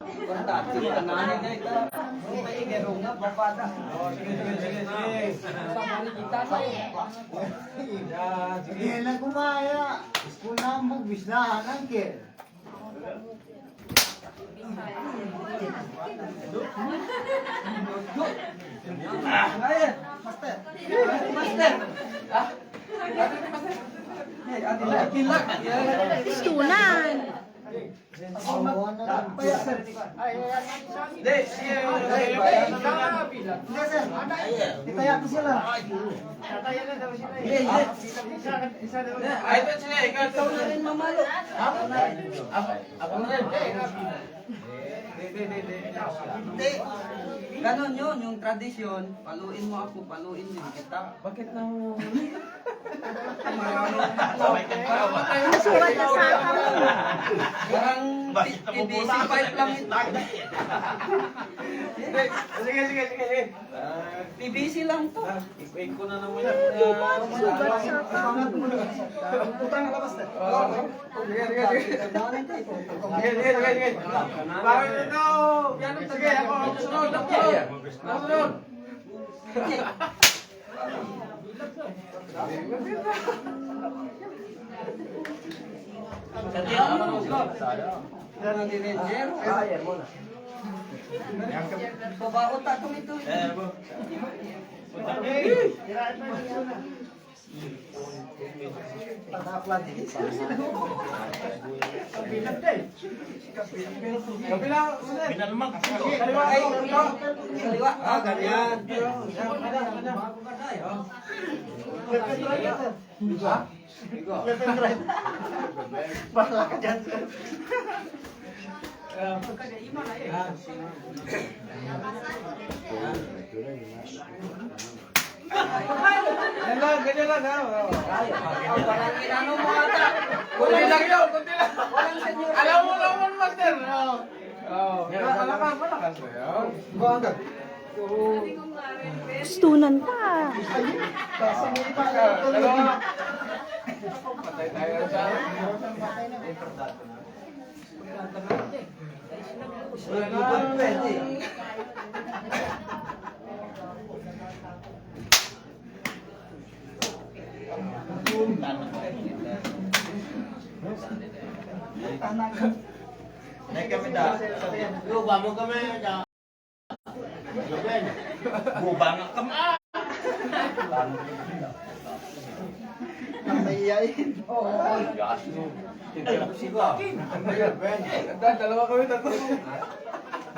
Kontatin ka namin na ito. May igero nga, bapada. Sige na kumaya. School na mo, bisnahan ang kel. Ayan, master. Master. Ah? Tunan. Itaya ko sila. Ay, ito sila. Ikaw na rin mamalo. Ako na rin. Hindi. Ganon yun, yung tradisyon. Paluin mo ako, paluin din kita. Bakit na mo? Surat na sa akin. Parang TBC 5 lang ito. Sige. TBC lang to. I-wait ko na naman yan. Surat sa akin. Utang na labas na. Sige. Bakit ito? Sige, ako sunod. Sunod. Babaot ako ito. Kaliwa. Ah, ganyan. Bala ka dyan. Ganyan lang ha. Parang inano mo ata. Kunti lang yun, kunti lang. Alam mo naman, master. Malakas mo yun. Tunan pa. Dalawa. Patay tayo sa naik kami dah. Lu bangun kami dah. Gubang kami. Namayain. Gas lu. Siga. Dalawa kami tatlo.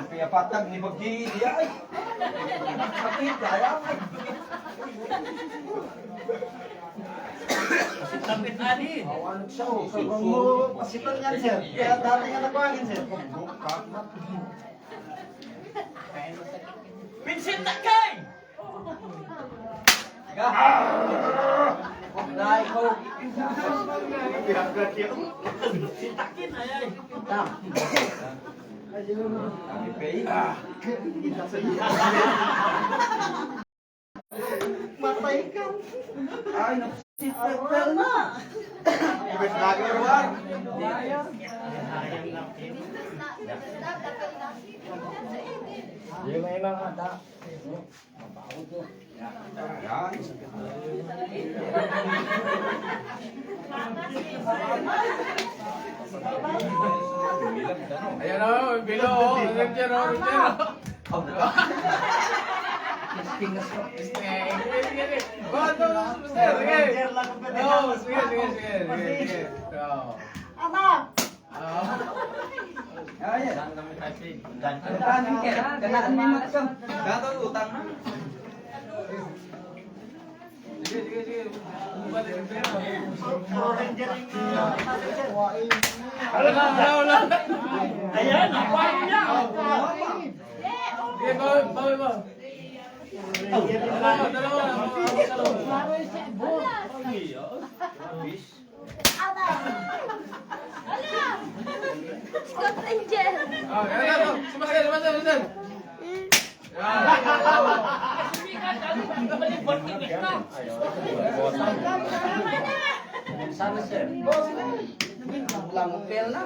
Kaya patag ni Bagi dia. Sakit kaya. Sakit ani. Awan siya. Kung mo, pasiton yan, sir. Kaya dati nga nakuhangin, sir. Vincent Takay! Nay ko. Bihagat yun. Sitakin ay. Kami pay. Matay ka. Ay, napsipel na. Ibig lagi ruwan. Di may mga ta. Mapakot mo. Yan. Ayan o, bilo o. Ayan dyan o, ayan dyan o. Sige. Anak! Ayan. Ganaan mo mat ka. Gato utang na. Sige. Wala. Ayan, nakuha niya. Sige, bawi mo. Dalawa. Scott Angel. Sumasal. Sana sir. Lang pel na.